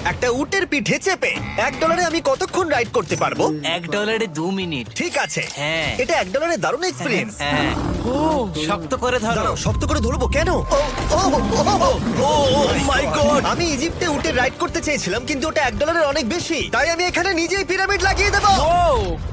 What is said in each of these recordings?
একটা উটের পিঠে চেপে $1 আমি কতক্ষণ রাইড করতে পারবো? $1 2 মিনিট। ঠিক আছে, হ্যাঁ। এটা $1 দারুণ এক্সপিরিয়েন্স। হ্যাঁ, শক্ত করে ধরো। দাঁড়াও, শক্ত করে ধরবো কেন? মাই গড! আমি ইজিপ্টে উটে রাইড করতে চেয়েছিলাম, কিন্তু ওটা $1 অনেক বেশি, তাই আমি এখানে নিজেই পিরামিড লাগিয়ে দেবো।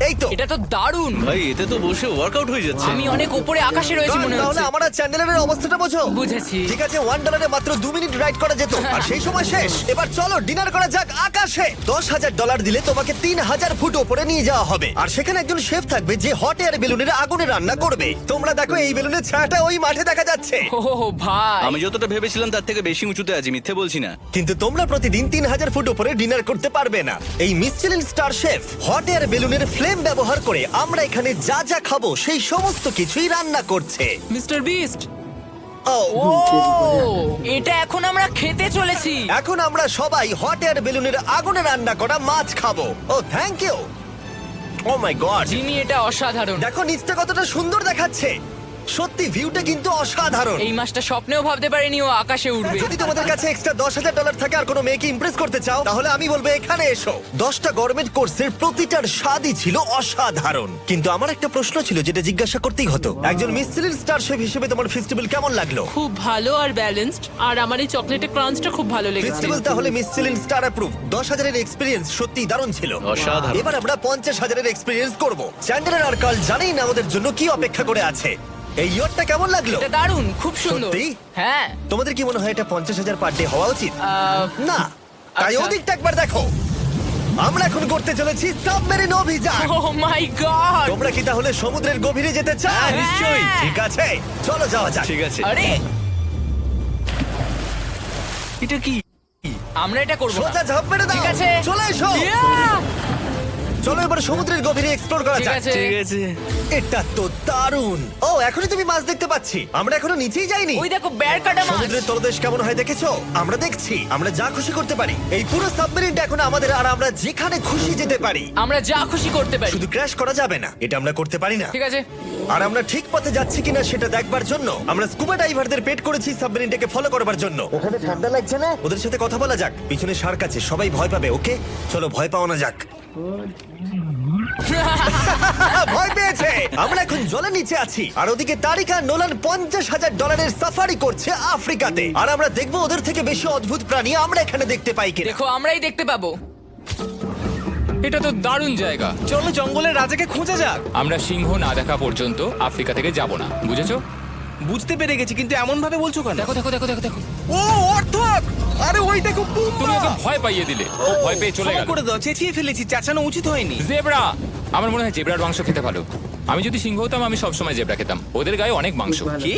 এই তো। এটা তো দারুণ। ভাই এতে তো বসে ওয়ার্কআউট হয়ে যাচ্ছে। আমি অনেক উপরে আকাশে রয়েছি মনে তাহলে হচ্ছে। আমার আর চ্যান্ডেলের অবস্থাটা বোঝো। বুঝেছি। ঠিক আছে, $1 মাত্র 2 মিনিট রাইড করা যেত, আর সেই সময় শেষ। এবার চলো ডিনার করা যাক আকাশে। $10,000 দিলে তোমাকে 3000 ফুট উপরে নিয়ে যাওয়া হবে, আর সেখানে একজন শেফ থাকবে যে হট এয়ার বেলুনের আগুনে রান্না করবে। তোমরা দেখো, এই বেলুনের ছায়াটা ওই মাঠে দেখা যাচ্ছে। ও ভাই, আমি যতটা ভেবেছিলাম তার থেকে বেশি উঁচুতে আছি, মিথ্যে বলছি না। কিন্তু তোমরা প্রতিদিন 3000 ফুট উপরে ডিনার করতে পারবে না। এই Michelin star chef hot air বেলুনের ফ্লেম ব্যবহার করে আমরা এখানে যা যা খাবো সেই সমস্ত কিছুই রান্না করছে। Mister beast. ও, ও, এটা এখন আমরা খেতে চলেছি। এখন আমরা সবাই হট এয়ার বেলুনের আগুনে রান্না করা মাছ খাবো। Oh thank you. Oh my god, Jimmy, এটা অসাধারণ। দেখো নিচটা কতটা সুন্দর দেখাচ্ছে। সত্যি ভিউটা কিন্তু অসাধারণ। এই মাসটা স্বপ্নেও ভাবতে পারিনি ও আকাশে উঠবে। যদি তোমাদের কাছে এক্সট্রা $10,000 থাকে আর কোনো মেয়েকে ইমপ্রেস করতে চাও, তাহলে আমি বলবো এখানে এসো। 10টা গরমেট কোর্সের প্রতিটার স্বাদই ছিল অসাধারণ। কিন্তু আমার একটা প্রশ্ন ছিল যেটা জিজ্ঞাসা করতেই হতো, একজন মিচেলিন স্টার শেফ হিসেবে তোমার ফেস্টিভ্যাল কেমন লাগলো? খুব ভালো আর ব্যালেন্সড, আর আমার এই চকলেটের ক্রাঞ্চটা খুব ভালো লেগেছে। ফেস্টিভ্যাল তাহলে মিচেলিন স্টার অ্যাপ্রুভ। 10,000 এর এক্সপিরিয়েন্স সত্যি দারুণ ছিল। অসাধারণ। এবার আমরা 50,000 এর এক্সপিরিয়েন্স করব। চ্যান্ডেলার আর কার্ল জানেই না আমাদের জন্য কি অপেক্ষা করে আছে। এই ইয়ারটা কেমন লাগলো? এটা দারুণ, খুব সুন্দর। সত্যি? হ্যাঁ। তোমাদের কি মনে হয় এটা 50,000 পার ডে হওয়া উচিত? না, তাই আচ্ছা। ওদিকটা একবার দেখো। আমরা এখন করতে চলেছি সাবমেরিন অভিযান। ও মাই গড। তোমরা কি তাহলে সমুদ্রের গভীরে যেতে চাও? হ্যাঁ, নিশ্চয়ই। ঠিক আছে, চলো যাওয়া যাক। ঠিক আছে। আরে, এটা কি? আমরা এটা করব না। সোজা ঝাঁপ মেরে দাও। ঠিক আছে। চলে এসো। Yeah! চলো এবার সমুদ্রের গভীরে এক্সপ্লোর করা ঠিক যাক। আছে। ঠিক আছে। এটা তো দারুণ। ও, এখনই তুমি মাছ দেখতে পাচ্ছি। আমরা এখনো নিচেই যাইনি। ওই দেখো, বের কাটা মাছ। সমুদ্রের তলদেশ কেমন হয় দেখেছো? আমরা দেখছি, আমরা যা খুশি করতে পারি। এই পুরো সাবমেরিনটা এখন আমাদের, আর আমরা যেখানে খুশি যেতে পারি। আমরা যা খুশি করতে পারি। শুধু ক্র্যাশ করা যাবে না, এটা আমরা করতে পারি না। ঠিক আছে। আর আমরা ঠিক পথে যাচ্ছি কিনা সেটা দেখবার জন্য আমরা স্কুবা ডাইভারদের পেড করেছি সাবমেরিনটাকে ফলো করবার জন্য। ওখানে ঠান্ডা লাগছে না? ওদের সাথে কথা বলা যাক। পিছনে শার্ক আছে, সবাই ভয় পাবে। ওকে, চলো ভয় পাও না যাক। ভয় পেয়েছে। আমরা এখন জলের নিচে আছি, আর ওদিকে তারিকা নোলান $50,000 সাফারি করছে আফ্রিকাতে। আর আমরা দেখবো ওদের থেকে বেশি অদ্ভুত প্রাণী আমরা এখানে দেখতে পাই কিনা। দেখো, আমরাই দেখতে পাবো। এটা তো দারুণ জায়গা। চলো জঙ্গলের রাজাকে খোঁজা যাক। আমরা সিংহ না দেখা পর্যন্ত আফ্রিকা থেকে যাব না, বুঝেছো? বুঝতে পেরে গেছি, কিন্তু এমন ভাবে বলছো কেন? দেখো দেখো দেখো দেখো দেখো, ও অর্থক! আরে ওই দেখো তুমি ওকে ভয় পাইয়ে দিলে, ও ভয় পেয়ে চলে ক্ষমা গেল। করে দাও, চেঁচিয়ে ফেলেছি, চাচানো উচিত হয়নি। জেব্রা, আমার মনে হয় জেব্রার মাংস খেতে ভালো। আমি যদি সিংহ হতাম আমি সবসময় জেব্রা খেতাম, ওদের গায়ে অনেক মাংস। কি?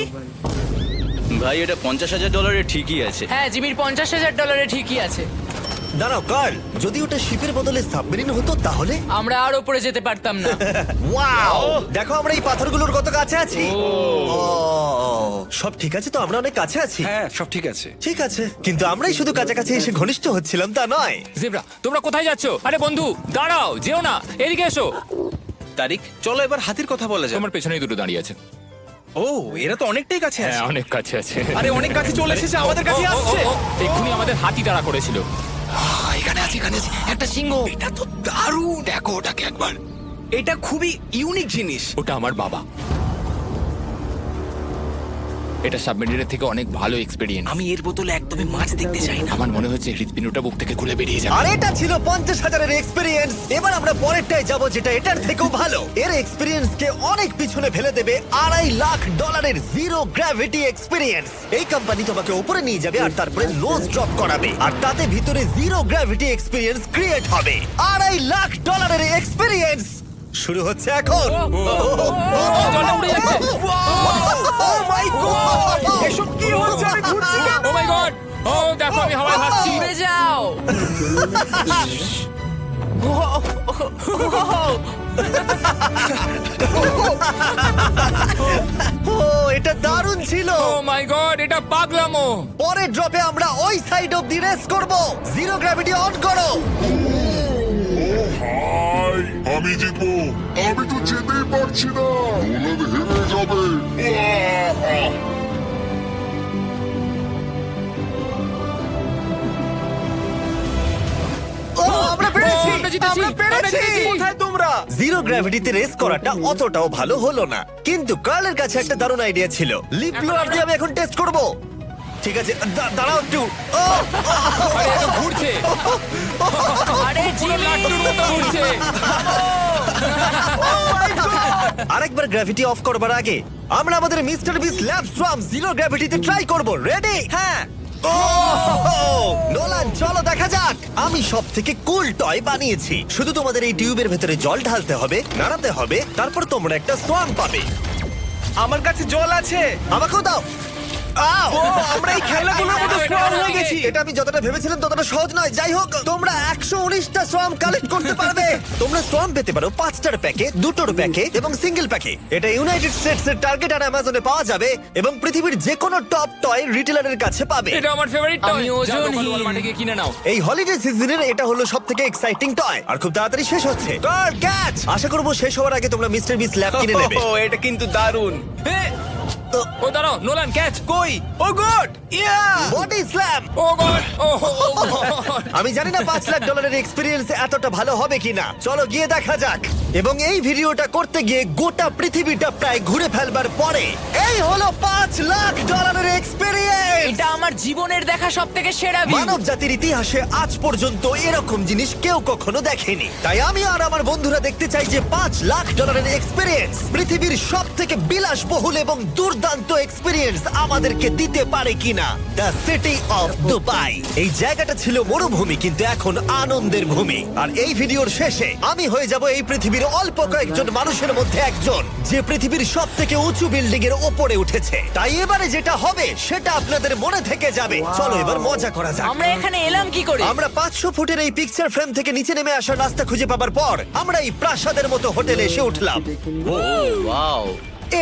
ভাই এটা $50,000 ঠিকই আছে। হ্যাঁ, জিমির $50,000 ঠিকই আছে। দাঁড়াও কার্ল, যদি ওটা শিপের বদলে সাবমেরিন হতো তাহলে? আমরা আর উপরে যেতে পারতাম না। ওয়াও, দেখো আমরা এই পাথরগুলোর কত কাছে আছি। ও, সব ঠিক আছে তো? আমরা অনেক কাছে আছি। হ্যাঁ, সব ঠিক আছে। ঠিক আছে, কিন্তু আমরাই শুধু কাছাকাছি এসে ঘনিষ্ঠ হচ্ছিলাম তা নয়। জেব্রা, তোমরা কোথায় যাচ্ছো? আরে বন্ধু দাঁড়াও, যেও না, এদিকে এসো। তারিক, চলো এবার হাতির কথা বলা যাক। তোমার পেছনেই দুটো দাঁড়িয়ে আছে। ও, এরা তো অনেকটাই কাছে হ্যাঁ, আছে। অনেক কাছে আছে। আরে অনেক কাছে চলে এসেছে, আমাদের কাছে আসছে। এক্ষুনি আমাদের হাতি তাড়া করেছিল। এখানে আছে, একটা সিংহ। এটা তো দারুণ, দেখো ওটাকে একবার। এটা খুবই ইউনিক জিনিস। ওটা আমার বাবা। এটা সাবমেরিনের থেকে অনেক ভালো এক্সপেরিয়েন্স। আমি এর বোতলে একদমই মাছ দেখতে চাই না। আমার মনে হচ্ছে হৃৎপিণ্ডটা বুক থেকে খুলে বেরিয়ে যাবে। আর এটা ছিল 50,000 এক্সপিরিয়েন্স। এবার আমরা পরেরটায় যাব, যেটা এটার থেকেও ভালো। এর এক্সপিরিয়েন্স কে অনেক পিছনে ফেলে দেবে। $2.5 লাখ জিরো গ্র্যাভিটি এক্সপিরিয়েন্স। এই কোম্পানি তোমাকে উপরে নিয়ে যাবে আর তারপরে নোজ ড্রপ করাবে, আর তাতে ভিতরে জিরো গ্র্যাভিটি এক্সপিরিয়েন্স ক্রিয়েট হবে। $2.5 লাখ এক্সপিরিয়েন্স শুরু হচ্ছে এখন। জলে উড়ে যাচ্ছে। ও মাই গড, এসব কি হচ্ছে? আমি ঘুরছি কেন? ও মাই গড! ও দেখো আমি হাওয়ায় ভাসছি। উড়ে যাও। ও, এটা দারুণ ছিল। ও মাই গড, এটা পাগলামো। পরের ড্রপে আমরা ওই সাইড অফ দি রেস করব। জিরো গ্র্যাভিটি অন করো। হাই, আমি জিতবো। আমি তো যেতেই পারছি না, নোলান হেরে যাবে। আহ! জিতেছি কোথায় তোমরা? জিরো গ্র্যাভিটিতে রেস করাটা অতটাও ভালো হলো না, কিন্তু কার্লের কাছে একটা দারুণ আইডিয়া ছিল। লিপ ব্লোয়ার দিয়ে আমি এখন টেস্ট করব। ঠিক আছে, দাঁড়াও একটু। ও, আরে এ তো ঘুরছে আরে পুরো লাট্টুর মতো ঘুরছে আরেকবার গ্র্যাভিটি অফ করবার আগে আমরা আমাদের মিস্টার বিস ল্যাব সোয়াম জিরো গ্র্যাভিটিতে ট্রাই করব। রেডি? হ্যাঁ। নোলান, চলো দেখা যাক। আমি সব থেকে কুল টয় বানিয়েছি। শুধু তোমাদের এই টিউবের ভেতরে জল ঢালতে হবে, নাড়াতে হবে, তারপর তোমরা একটা সোয়াম পাবে। আমার কাছে জল আছে। আমাকেও দাও। আউ! আমরা এই খেলাগুলোর মধ্যে স্ট্রং হয়ে গেছি। এটা আমি যতটা ভেবেছিলাম ততটা সহজ নয়। যাই হোক, তোমরা 119টা সোয়াম কালেক্ট করতে পারবে। তোমরা সোয়াম পেতে পারো 5টার প্যাকে, 2টোর প্যাকে এবং সিঙ্গেল প্যাকে। এটা ইউনাইটেড স্টেটস এর টার্গেট আর অ্যামাজনে পাওয়া যাবে এবং পৃথিবীর যে কোনো টপ টয় রিটেলারের কাছে পাবে। এটা আমার ফেভারিট টয় আমি ওজনহীন। মাঠে গিয়ে কিনে নাও এই হলিডে সিজনের এটা হলো সবথেকে এক্সাইটিং টয় আর খুব তাড়াতাড়ি শেষ হচ্ছে। কার ক্যাচ! আশা করব শেষ হওয়ার আগে তোমরা মিস্টার বিস ল্যাব কিনে নেবে। ও, এটা কিন্তু দারুণ। ও দাঁড়াও নোলান ক্যাচ কই? Oh god! Yeah! Body slam! Oh god oh god আমি জানি না $5 লাখ এক্সপিরিয়েন্স এতটা ভালো হবে কিনা। চলো গিয়ে দেখা যাক। এবং এই ভিডিওটা করতে গিয়ে গোটা পৃথিবীটা প্রায় ঘুরে ফেলবার পরে এই হলো $5 লাখ এক্সপিরিয়েন্স। এটা আমার জীবনের দেখা সব থেকে সেরা ভিউ। মানব জাতির ইতিহাসে আজ পর্যন্ত এরকম জিনিস কেউ কখনো দেখেনি। তাই আমি আর আমার বন্ধুরা দেখতে চাই যে $5 লাখ এক্সপিরিয়েন্স পৃথিবীর সব থেকে বিলাসবহুল এবং দুর্দান্ত এক্সপিরিয়েন্স আমাদেরকে দিতে পারে কিনা। The city of Dubai. এই জায়গাটা ছিল মরুভূমি, কিন্তু এখন আনন্দের ভূমি। আর এই ভিডিওর শেষে আমি হয়ে যাব এই পৃথিবীর অল্প কয়েকজন মানুষের মধ্যে একজন যে পৃথিবীর সব থেকে উঁচু বিল্ডিং এর ওপরে উঠেছে। তাই এবারে যেটা হবে সেটা আপনাদের মনে থেকে যাবে। চলো এবার মজা করা যাক। আমরা এখানে এলাম কি করে? আমরা 500 ফুটের এই পিকচার ফ্রেম থেকে নিচে নেমে আসার রাস্তা খুঁজে পাবার পর আমরা এই প্রাসাদের মতো হোটেলে এসে উঠলাম। ওয়াও,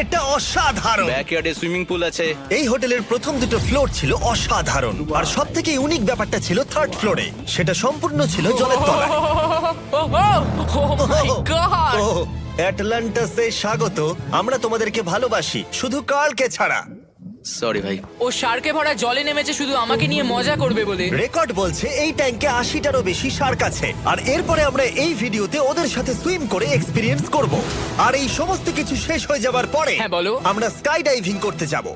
এটা অসাধারণ। ব্যাকইয়ার্ডে সুইমিং পুল আছে। এই হোটেলের প্রথম দুটো ফ্লোর ছিল অসাধারণ, আর সব থেকে ইউনিক ব্যাপারটা ছিল থার্ড ফ্লোরে। সেটা সম্পূর্ণ ছিল জলের তলায়। ও মাই গড! ওহ, অ্যাটলান্টাসে স্বাগত। আমরা তোমাদেরকে ভালোবাসি, শুধু কার্লকে ছাড়া। সরি ভাই। ও শার্কে ভরা জলে নেমেছে শুধু আমাকে নিয়ে মজা করবে বলে। রেকর্ড বলছে এই ট্যাঙ্কে 80টারও বেশি শার্ক আছে। আর এরপরে আমরা এই ভিডিওতে ওদের সাথে সুইম করে এক্সপিরিয়েন্স করব। আর এই সমস্ত কিছু শেষ হয়ে যাবার পরে হ্যাঁ, বলো। আমরা স্কাই ডাইভিং করতে যাব।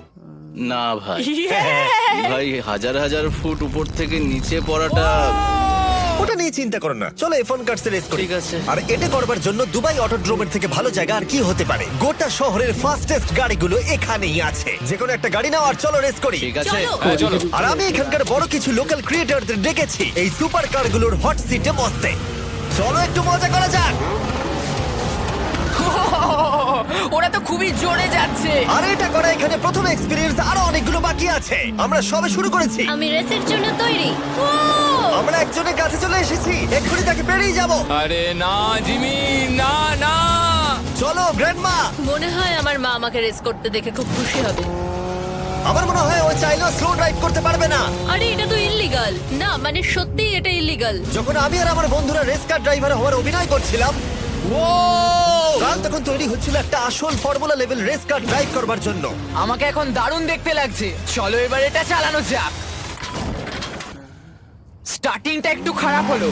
না ভাই, হ্যাঁ। ভাই হাজার হাজার ফুট উপর থেকে নিচে পড়াটা। ওটা নিয়ে চিন্তা করো না, চলো F1 কার্স রেস করি। ঠিক আছে। আর এটা করবার জন্য দুবাই অটোড্রোমের থেকে ভালো জায়গা আর কি হতে পারে। গোটা শহরের ফাস্টেস্ট গাড়িগুলো এখানেই আছে। যে কোনো একটা গাড়ি নাও আর চলো রেস করি। ঠিক আছে। হ্যাঁ, চলো আর আমি এখানকার বড় কিছু লোকাল ক্রিয়েটরদের ডেকেছি এই সুপার কারগুলোর হট সিটে বসতে। চলো একটু মজা করা যাক। ওরা তো খুবই জোরে যাচ্ছে। আর এটা করা এখানে প্রথম এক্সপিরিয়েন্স, আরো অনেকগুলো বাকি আছে। আমরা সবে শুরু করেছি। আমি রেসের জন্য তৈরি। আমরা একজনের কাছে চলে এসেছি, এক্ষুনি তাকে পেরিয়ে যাব। আরে না জিমি না না চলো গ্র্যান্ডমা। মনে হয় আমার মা আমাকে রেস করতে দেখে খুব খুশি হবে। আমার মনে হয় ও চাইলেও স্লো ড্রাইভ করতে পারবে না। আরে এটা তো ইল্লিগাল। না মানে সত্যি এটা ইল্লিগাল। যখন আমি আর আমার বন্ধুরা রেস কার ড্রাইভার হওয়ার অভিনয় করছিলাম, কাল তখন তৈরি হচ্ছিল একটা আসল formula level race car drive করবার জন্য। আমাকে এখন দারুণ দেখতে লাগছে। চলো এবার এটা চালানো যাক। স্টার্টিংটা একটু খারাপ হলো।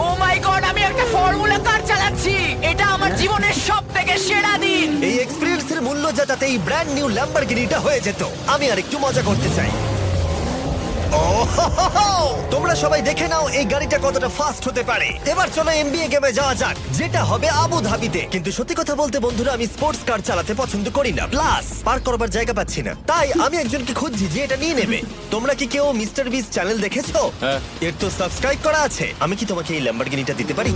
ও মাই গড, আমি একটা ফর্মুলা কার চালাচ্ছি। এটা আমার জীবনের সব থেকে সেরা দিন। এই এক্সপেরিয়েন্সের মূল্য যা তাতে এই ব্র্যান্ড নিউ ল্যাম্বরগিনিটা হয়ে যেত। আমি আর একটু মজা করতে চাই। তোমরা সবাই দেখে নাও এই গাড়িটা কতটা ফাস্ট হতে পারে। এবার চলো NBA গেমে যাওয়া যাক, যেটা হবে আবু ধাবিতে। কিন্তু সত্যি কথা বলতে বন্ধুরা, আমি স্পোর্টস কার চালাতে পছন্দ করি না, প্লাস পার্ক করবার জায়গা পাচ্ছি না। তাই আমি একজনকে খুঁজছি যে এটা নিয়ে নেবে। তোমরা কি কেউ মিস্টার বিস চ্যানেল দেখেছো? হ্যাঁ। এর তো সাবস্ক্রাইব করা আছে। আমি কি তোমাকে এই ল্যাম্বরগিনিটা দিতে পারি?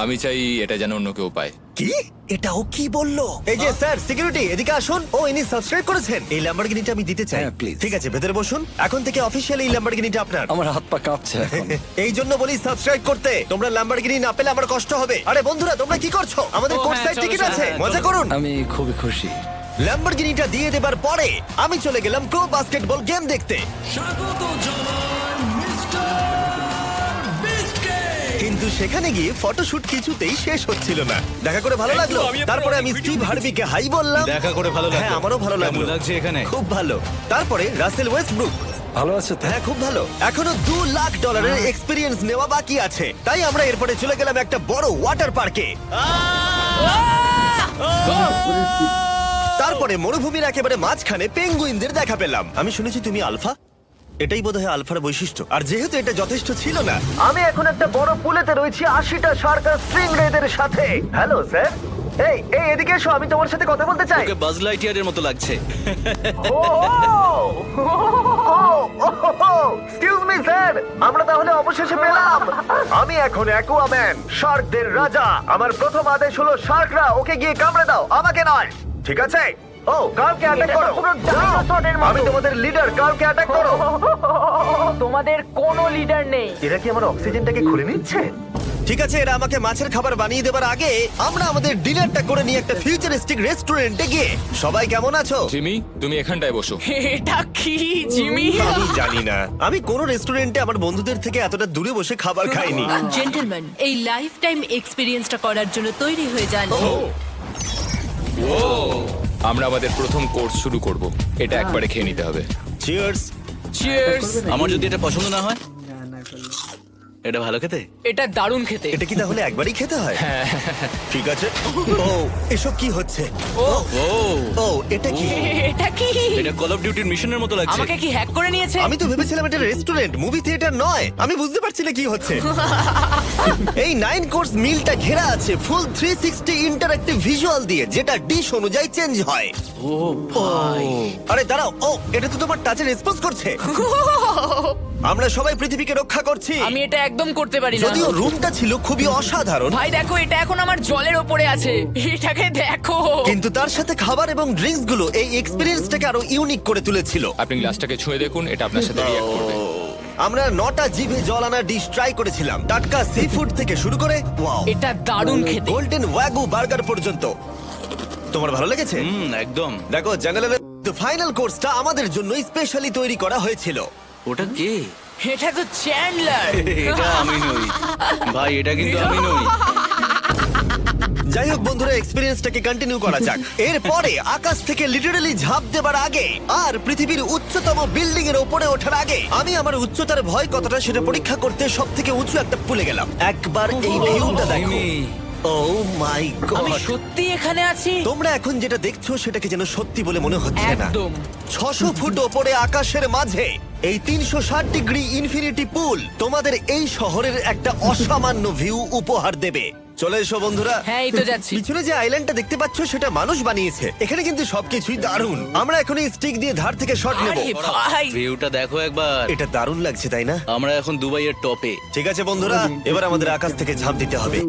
আমি চাই এটা যেন অন্য কেউ পায় কি? এটা ও কি বললো? এই যে স্যার, সিকিউরিটি এদিকে আসুন। ও ইনি সাবস্ক্রাইব করেছেন। এই ল্যাম্বরগিনিটা আমি দিতে চাই। হ্যাঁ, please. ঠিক আছে, ভেতরে বসুন। এখন থেকে অফিশিয়ালি এই ল্যাম্বরগিনিটা আপনার। আমার হাত পা কাঁপছে এখন। এই জন্য বলি সাবস্ক্রাইব করতে। তোমরা ল্যাম্বরগিনি না পেলে আমার কষ্ট হবে। আরে বন্ধুরা, তোমরা কি করছো? আমাদের ও, কোর্স হ্যাঁ, সাইড চলো, টিকিট চলো, আছে, হ্যাঁ, মজা চলো। করুন। আমি খুবই খুশি। ল্যাম্বরগিনিটা দিয়ে দেবার পরে আমি চলে গেলাম প্রো বাস্কেটবল গেম দেখতে। কিন্তু সেখানে গিয়ে ফটোশুট কিছুতেই শেষ হচ্ছিল না। দেখা করে ভালো লাগলো। তারপরে আমি স্টিভ হার্বিকে হাই বললাম। দেখা করে ভালো লাগলো। হ্যাঁ, আমারও ভালো লাগলো। কেমন লাগছে এখানে? খুব ভালো। তারপরে রাসেল ওয়েস্টব্রুক। ভালো আছে তো? হ্যাঁ, খুব ভালো। এখনো $2 লাখ এক্সপিরিয়েন্স নেওয়া বাকি আছে, তাই আমরা এরপরে চলে গেলাম একটা বড় ওয়াটার পার্কে। তারপরে মরুভূমির একেবারে মাঝখানে পেঙ্গুইনদের দেখা পেলাম। আমি শুনেছি তুমি আলফা। এটাই বোধহয় আলফার বৈশিষ্ট্য। আর যেহেতু এটা যথেষ্ট ছিল না, আমি এখন একটা বড় পুলেতে রয়েছি 80টা শার্ক আর স্ট্রিং রেদের সাথে। Hello sir. এই এই এদিকে এসো, আমি তোমার সাথে কথা বলতে চাই। ওকে বাজ লাইটইয়ারের মতো লাগছে। এক্সকিউজ মি স্যার, আমরা তাহলে অবশেষে পেলাম। আমি এখন অ্যাকুয়াম্যান, শার্কদের রাজা। আমার প্রথম আদেশ হলো শার্করা ওকে গিয়ে কামড়ে দাও, আমাকে নয়। ঠিক আছে? ও, কার্লকে অ্যাটাক করো। আমি তোমাদের লিডার, কার্লকে অ্যাটাক করো। তোমাদের কোনো লিডার নেই। এরা কি আমার অক্সিজেনটাকে খুলে নিচ্ছে? ঠিক আছে, এরা আমাকে মাছের খাবার বানিয়ে দেবার আগে আমরা আমাদের ডিনারটা করে নিয়ে একটা ফিউচারিস্টিক রেস্টুরেন্টে গিয়ে। সবাই কেমন আছো? জিমি, তুমি এখানটায় বসো। এটা কি জিমি? আমি জানি না, আমি কোন রেস্টুরেন্টে আমার বন্ধুদের থেকে এতটা দূরে বসে খাবার খাইনি। জেন্টলম্যান, এই লাইফ টাইম এক্সপিরিয়েন্সটা করার জন্য তৈরি হয়ে যান। আমরা আমাদের প্রথম কোর্স শুরু করব। এটা একবারে খেয়ে নিতে হবে। চিয়ার্স। চিয়ার্স। আমার যদি এটা পছন্দ না হয়? এটা ভালো খেতে? এটা দারুণ খেতে। এটা কি তাহলে একবারই খেতে হয়? ঠিক আছে। ও, এসব কি হচ্ছে? ও ও, ও, এটা কি? এটা কি? এটা কল অফ ডিউটির মিশনের মতো লাগছে। আমাকে কি হ্যাক করে নিয়েছে? আমি তো ভেবেছিলাম এটা রেস্টুরেন্ট, মুভি থিয়েটার নয়। আমি বুঝতে পারছি না কি হচ্ছে। এই 9 কোর্স মিলটা ঘেরা আছে ফুল 360 ইন্টারঅ্যাক্টিভ ভিজুয়াল দিয়ে, যেটা ডিশ অনুযায়ী চেঞ্জ হয়। ও ভাই, আরে দাঁড়াও, ও, এটা তো তোমার টাচে রেসপন্স করছে। আমরা সবাই পৃথিবীকে রক্ষা করছি। আমি এটা একদম করতে পারি না। যদিও রুমটা ছিল খুবই অসাধারণ, ভাই দেখো, এটা এখন আমার জলের ওপরে আছে। এটাকে দেখো। কিন্তু তার সাথে খাবার এবং ড্রিঙ্কস গুলো এই এক্সপেরিয়েন্সটাকে আরো ইউনিক করে তুলেছিল। আপনি গ্লাসটাকে ছুঁয়ে দেখুন, এটা আপনার সাথে রিঅ্যাক্ট করবে। আমরা 9টা জিভে জল আনা ডিশ ট্রাই করেছিলাম, টাটকা সি ফুড থেকে শুরু করে ওয়াও, এটা দারুণ খেতে। গোল্ডেন ওয়াগু বার্গার পর্যন্ত। তোমার ভালো লেগেছে? একদম। দেখো, জেনারেলের ফাইনাল কোর্সটা আমাদের জন্য স্পেশালি তৈরি করা হয়েছিল। ওটা কে? এটা তো চ্যান্ডলার। এটা আমি নই ভাই, এটা কিন্তু আমি নই। যাই হোক বন্ধুরা, এক্সপেরিয়েন্সটাকে কন্টিনিউ করা যাক। এরপরে আকাশ থেকে লিটারালি ঝাঁপ দেবার আগে আর পৃথিবীর উচ্চতম বিল্ডিং এর উপরে ওঠার আগে আমি আমার উচ্চতার ভয় কতটা সেটা পরীক্ষা করতে সব থেকে উঁচু একটা পুলে গেলাম। একবার এই ভিউটা দেখো। ও মাই আমি গড! সত্যি এখানে আছি। তোমরা এখন যেটা দেখছো সেটাকে যেন সত্যি বলে মনে হচ্ছে না। একদম। 600 ফুট ওপরে আকাশের মাঝে এই 360 ডিগ্রি ইনফিনিটি পুল তোমাদের এই শহরের একটা অসামান্য ভিউ উপহার দেবে। চলে এসো বন্ধুরা। হ্যাঁ, এই তো যাচ্ছি। পিছনে যে আইল্যান্ডটা দেখতে পাচ্ছ সেটা মানুষ বানিয়েছে। এখানে কিন্তু সবকিছুই দারুণ। আমরা এখন এই স্টিক দিয়ে ধার থেকে শট নেব। আরে ভাই, ভিউটা দেখো একবার। এটা দারুণ লাগছে, তাই না? আমরা এখন দুবাইয়ের টপে। ঠিক আছে বন্ধুরা, এবার আমাদের আকাশ থেকে ঝাঁপ দিতে হবে।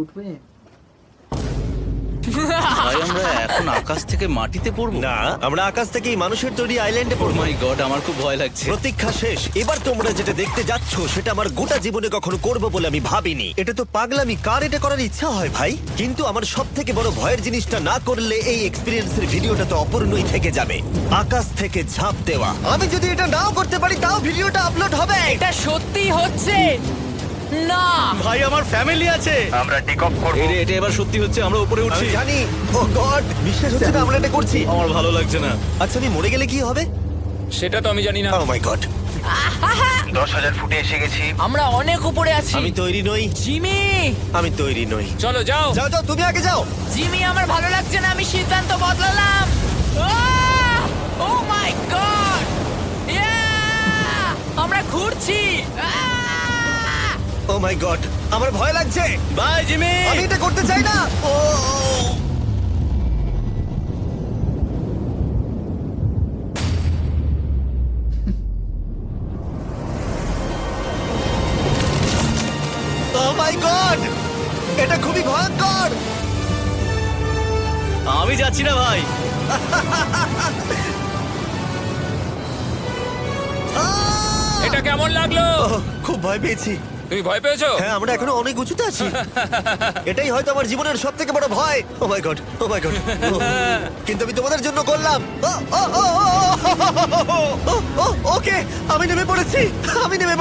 ভাই, আমরা এখন আকাশ থেকে মাটিতে পড়বো? না, আমরা আকাশ থেকে এই মানুষের তৈরি আইল্যান্ডে ও পড়বো। মাই গড, আমার খুব ভয় লাগছে। প্রতীক্ষা শেষ। এবার তোমরা যেটা দেখতে যাচ্ছ সেটা আমার গোটা জীবনে কখনো করবো বলে আমি ভাবিনি। এটা তো পাগলামি, কার এটা করার ইচ্ছা হয় ভাই? কিন্তু আমার সব থেকে বড় ভয়ের জিনিসটা না করলে এই এক্সপিরিয়েন্সের ভিডিওটা তো অপূর্ণই থেকে যাবে। আকাশ থেকে ঝাঁপ দেওয়া। আমি যদি এটা নাও করতে পারি তাও ভিডিওটা আপলোড হবে। এটা সত্যি হচ্ছে না। ভাই, আমার ফ্যামিলি আছে। আমরা টেক অফ করব। এটা এবার সত্যি হচ্ছে, আমরা উপরে উঠছি। আমি জানি। ও গড, বিশ্বাস হচ্ছে না আমরা এটা করছি। আমার ভালো লাগছে না। আচ্ছা, আমি মরে গেলে কি হবে? সেটা তো আমি জানি না। ও মাই গড, 10,000 ফুটে এসে গেছি। আমরা অনেক উপরে আছি। আমি তৈরি নই। জিমি, আমি তৈরি নই। চলো যাও। যাও যাও, তুমি আগে যাও। জিমি, আমার ভালো লাগছে না। আমি সিদ্ধান্ত বদলালাম। ও মাই গড, আমরা ঘুরছি। ও মাই গড, আমার ভয় লাগছে। Bye Jimmy. আমি এটা করতে চাই না। ও মাই গড, এটা খুবই ভয়ঙ্কর। আমি যাচ্ছি না ভাই। এটা কেমন লাগলো? খুব ভয় পেয়েছি। তুমি ভয় পেয়েছো? হ্যাঁ, আমরা এখনো অনেক উঁচুতে আছি। এটাই হয়তো আমার জীবনের সব থেকে বড় ভয়। ও my god, O my god. কিন্তু আমি তোমাদের জন্য করলাম। ওকে, আমি নেমে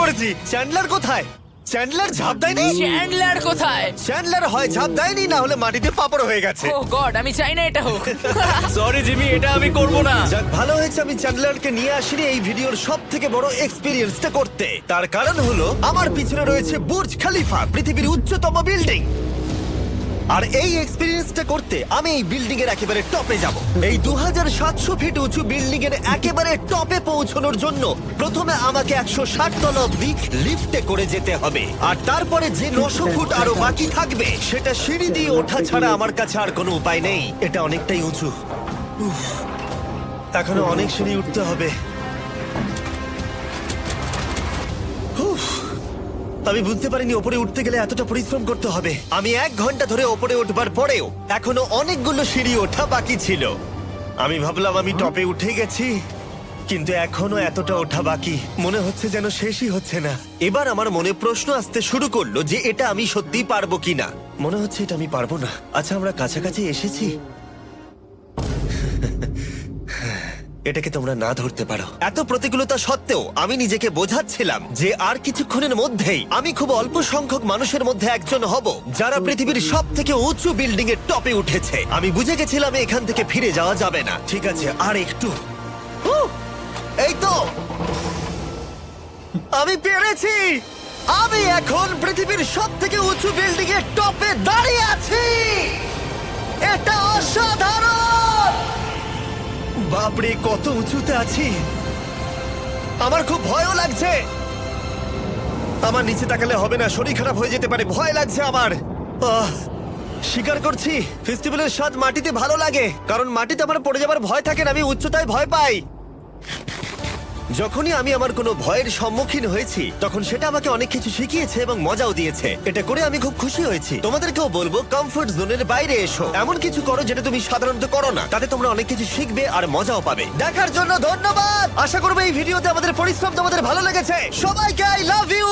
পড়েছি। চ্যান্ডলার কোথায়? চ্যান্ডলার ঝাঁপ দেয়নি? চ্যান্ডলার কোথায়? চ্যান্ডলার হয় ঝাঁপ দেয়নি, না হলে মাটিতে পাপড় হয়ে গেছে। ও গড, আমি চাই না এটা হোক। সরি জিমি, এটা আমি করব না। যাক, ভালো হয়েছে আমি চ্যান্ডলারকে নিয়ে আসিনি এই ভিডিওর সব থেকে বড় এক্সপিরিয়েন্সটা করতে। তার কারণ হলো আমার পিছনে রয়েছে বুর্জ খলিফা, পৃথিবীর উচ্চতম বিল্ডিং। আর এই এক্সপিরিয়েন্সটা করতে আমি এই বিল্ডিং এর একেবারে টপে যাব। এই 2700 ফিট উঁচু বিল্ডিং এর একেবারে টপে পৌঁছানোর জন্য প্রথমে আমাকে 160 তলা অব্দি লিফটে করে যেতে হবে, আর তারপরে যে 900 ফুট আরো বাকি থাকবে সেটা সিঁড়ি দিয়ে ওঠা ছাড়া আমার কাছে আর কোনো উপায় নেই। এটা অনেকটাই উঁচু। উফ, এখনো অনেক সিঁড়ি উঠতে হবে। উফ, আমি বুঝতে পারিনি ওপরে উঠতে গেলে এতটা পরিশ্রম করতে হবে। আমি 1 ঘন্টা ধরে ওপরে উঠবার পরেও এখনো অনেকগুলো সিঁড়ি ওঠা বাকি ছিল। আমি ভাবলাম আমি টপে উঠে গেছি, কিন্তু এখনো এতটা ওঠা বাকি। মনে হচ্ছে যেন শেষই হচ্ছে না। এবার আমার মনে প্রশ্ন আসতে শুরু করলো যে এটা আমি সত্যি পারবো কিনা। মনে হচ্ছে এটা আমি পারবো না। আচ্ছা, আমরা কাছাকাছি এসেছি। এটাকে তোমরা না ধরতে পারো। এত প্রতিকূলতা সত্ত্বেও আমি নিজেকে বোঝাচ্ছিলাম যে আর কিছুক্ষণের মধ্যেই আমি খুব অল্প সংখ্যক মানুষের মধ্যে একজন হব যারা পৃথিবীর সব থেকে উঁচু বিল্ডিং এর টপে উঠেছে। আমি বুঝে গেছিলাম এখান থেকে ফিরে যাওয়া যাবে না। ঠিক আছে, আর একটু। এই তো, আমি পেরেছি। আমি এখন পৃথিবীর সব থেকে উঁচু বিল্ডিং এর টপে দাঁড়িয়ে আছি। এটা অসাধারণ। বাপরে, কত উঁচুতে আছি! আমার খুব ভয়ও লাগছে। আমার নিচে তাকালে হবে না, শরীর খারাপ হয়ে যেতে পারে। ভয় লাগছে আমার। স্বীকার করছি, ফেস্টিভ্যালের স্বাদ মাটিতে ভালো লাগে, কারণ মাটিতে আমার পড়ে যাবার ভয় থাকে না। আমি উচ্চতায় ভয় পাই। যখনই আমি আমার কোনো ভয়ের সম্মুখীন হয়েছি তখন সেটা আমাকে অনেক কিছু শিখিয়েছে এবং মজাও দিয়েছে। এটা করে আমি খুব খুশি হয়েছি। তোমাদেরকেও বলবো, কমফোর্ট জোনের বাইরে এসো, এমন কিছু করো যেটা তুমি সাধারণত করো না। তাতে তোমরা অনেক কিছু শিখবে আর মজাও পাবে। দেখার জন্য ধন্যবাদ। আশা করবো এই ভিডিওতে আমাদের পরিশ্রম তোমাদের ভালো লেগেছে। সবাইকে আই লাভ ইউ।